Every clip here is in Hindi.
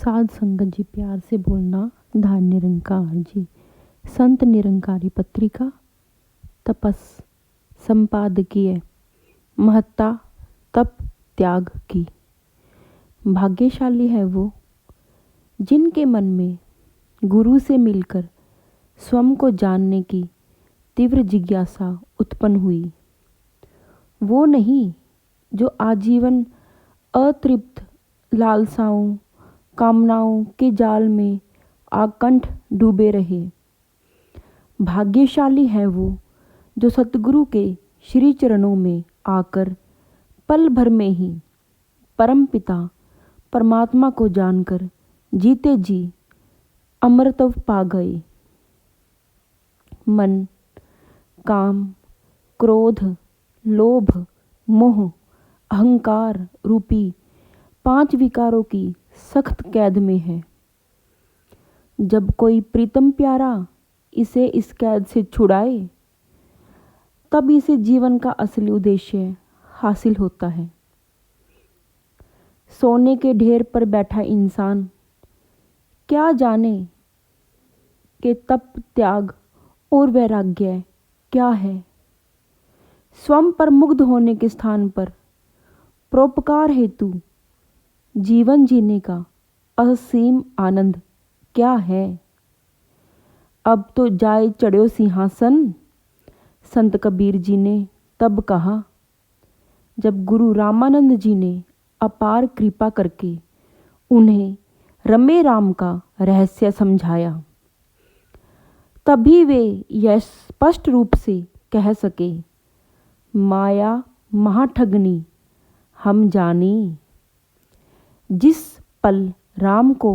साध संगत जी, प्यार से बोलना। धान निरंकार जी, संत निरंकारी पत्रिका, तपस संपादकीय, महत्ता तप त्याग की। भाग्यशाली है वो जिनके मन में गुरु से मिलकर स्वयं को जानने की तीव्र जिज्ञासा उत्पन्न हुई। वो नहीं जो आजीवन अतृप्त लालसाओं कामनाओं के जाल में आकंठ डूबे रहे। भाग्यशाली है वो जो सतगुरु के श्री चरणों में आकर पल भर में ही परमपिता परमात्मा को जानकर जीते जी अमृतत्व पा गए। मन, काम, क्रोध, लोभ, मोह, अहंकार रूपी 5 विकारों की सख्त कैद में है। जब कोई प्रीतम प्यारा इसे इस कैद से छुड़ाए, तब इसे जीवन का असली उद्देश्य हासिल होता है। सोने के ढेर पर बैठा इंसान क्या जाने कि तप त्याग और वैराग्य क्या है। स्वयं पर मुग्ध होने के स्थान पर परोपकार हेतु जीवन जीने का असीम आनंद क्या है। अब तो जाए चढ़ो सिंहासन, संत कबीर जी ने तब कहा, जब गुरु रामानंद जी ने अपार कृपा करके उन्हें रमे राम का रहस्य समझाया। तभी वे यह स्पष्ट रूप से कह सके, माया महाठगनी हम जानी। जिस पल राम को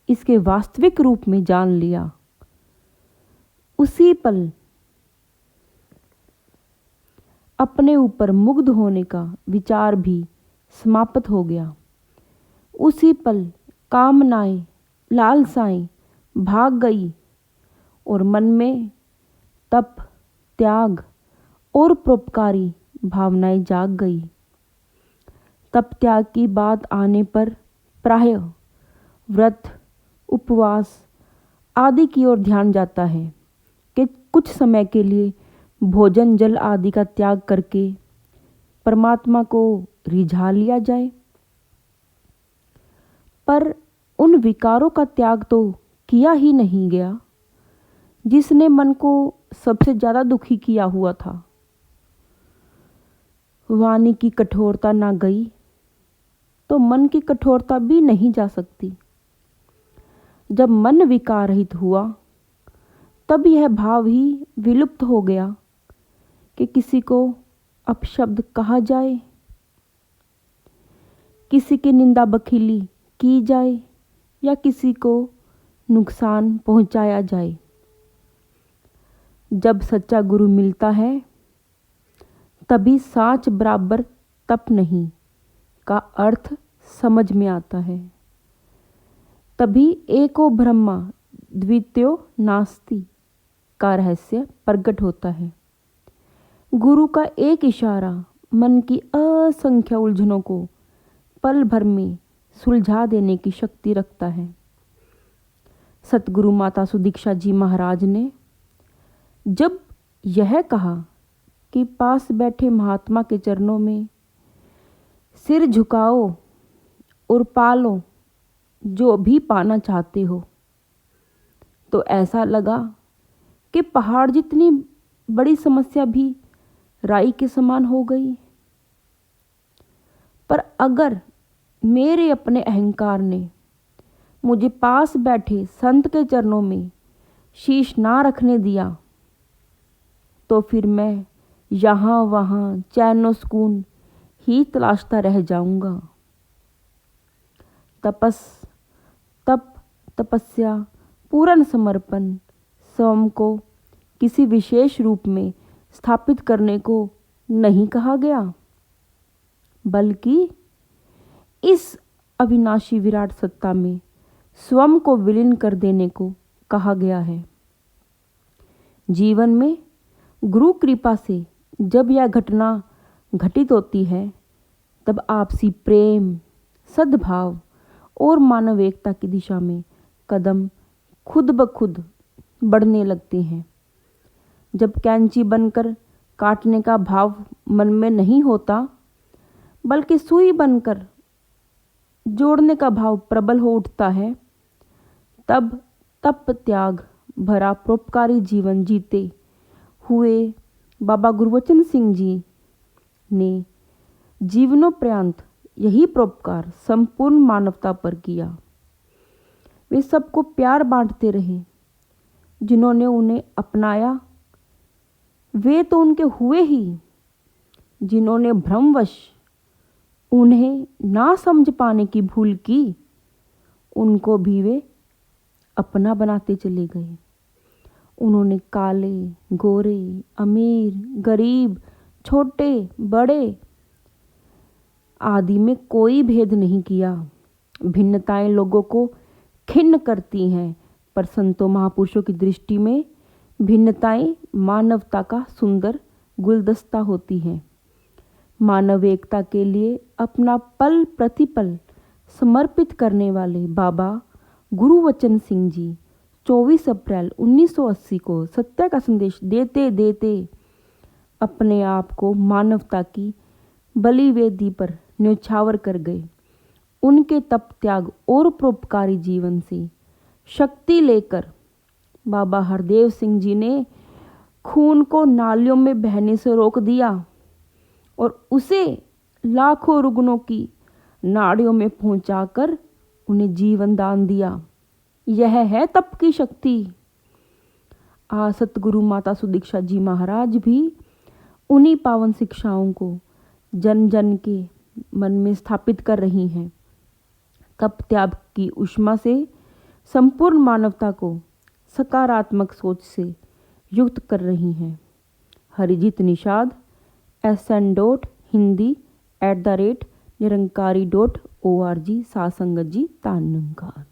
इसके वास्तविक रूप में जान लिया, उसी पल अपने ऊपर मुग्ध होने का विचार भी समाप्त हो गया। उसी पल कामनाएं लालसाएं भाग गई और मन में तप त्याग और परोपकारी भावनाएं जाग गई। तप त्याग की बात आने पर प्रायः व्रत, उपवास आदि की ओर ध्यान जाता है कि कुछ समय के लिए भोजन जल आदि का त्याग करके परमात्मा को रिझा लिया जाए। पर उन विकारों का त्याग तो किया ही नहीं गया जिसने मन को सबसे ज़्यादा दुखी किया हुआ था। वाणी की कठोरता ना गई तो मन की कठोरता भी नहीं जा सकती। जब मन विकार रहित हुआ, तब यह भाव ही विलुप्त हो गया कि किसी को अपशब्द कहा जाए, किसी की निंदा बखीली की जाए या किसी को नुकसान पहुंचाया जाए। जब सच्चा गुरु मिलता है, तभी साँच बराबर तप नहीं का अर्थ समझ में आता है। तभी एको ब्रह्मा द्वितीयो नास्ति का रहस्य प्रकट होता है। गुरु का एक इशारा मन की असंख्य उलझनों को पल भर में सुलझा देने की शक्ति रखता है। सतगुरु माता सुदीक्षा जी महाराज ने जब यह कहा कि पास बैठे महात्मा के चरणों में सिर झुकाओ और पालो जो भी पाना चाहते हो, तो ऐसा लगा कि पहाड़ जितनी बड़ी समस्या भी राई के समान हो गई। पर अगर मेरे अपने अहंकार ने मुझे पास बैठे संत के चरणों में शीश ना रखने दिया, तो फिर मैं यहाँ वहाँ चैन सुकून ही तलाशता रह जाऊंगा। तप तपस्या पूर्ण समर्पण स्वयं को किसी विशेष रूप में स्थापित करने को नहीं कहा गया, बल्कि इस अविनाशी विराट सत्ता में स्वयं को विलीन कर देने को कहा गया है। जीवन में गुरु कृपा से जब यह घटना घटित होती है, तब आपसी प्रेम, सद्भाव और मानव एकता की दिशा में कदम खुद ब खुद बढ़ने लगते हैं। जब कैंची बनकर काटने का भाव मन में नहीं होता, बल्कि सुई बनकर जोड़ने का भाव प्रबल हो उठता है, तब तप त्याग भरा परोपकारी जीवन जीते हुए बाबा गुरबचन सिंह जी ने जीवनोपर्यंत यही परोपकार संपूर्ण मानवता पर किया। वे सबको प्यार बांटते रहे। जिन्होंने उन्हें अपनाया वे तो उनके हुए ही, जिन्होंने भ्रमवश उन्हें ना समझ पाने की भूल की, उनको भी वे अपना बनाते चले गए। उन्होंने काले, गोरे, अमीर, गरीब, छोटे, बड़े आदि में कोई भेद नहीं किया। भिन्नताएं लोगों को खिन्न करती हैं, पर संतों महापुरुषों की दृष्टि में भिन्नताएं मानवता का सुंदर गुलदस्ता होती हैं। मानव एकता के लिए अपना पल प्रतिपल समर्पित करने वाले बाबा गुरबचन सिंह जी 24 अप्रैल 1980 को सत्य का संदेश देते देते अपने आप को मानवता की बलिवेदी पर न्यौछावर कर गए। उनके तप त्याग और परोपकारी जीवन से शक्ति लेकर बाबा हरदेव सिंह जी ने खून को नालियों में बहने से रोक दिया और उसे लाखों रुग्णों की नाड़ियों में पहुंचाकर उन्हें जीवन दान दिया। यह है तप की शक्ति। आज सतगुरु माता सुदीक्षा जी महाराज भी उन्हीं पावन शिक्षाओं को जन जन के मन में स्थापित कर रही हैं। तप त्याग की ऊष्मा से संपूर्ण मानवता को सकारात्मक सोच से युक्त कर रही हैं। हरिजीत निषाद sn.hindi@niranकारी.org सासंगत जी तानंगार।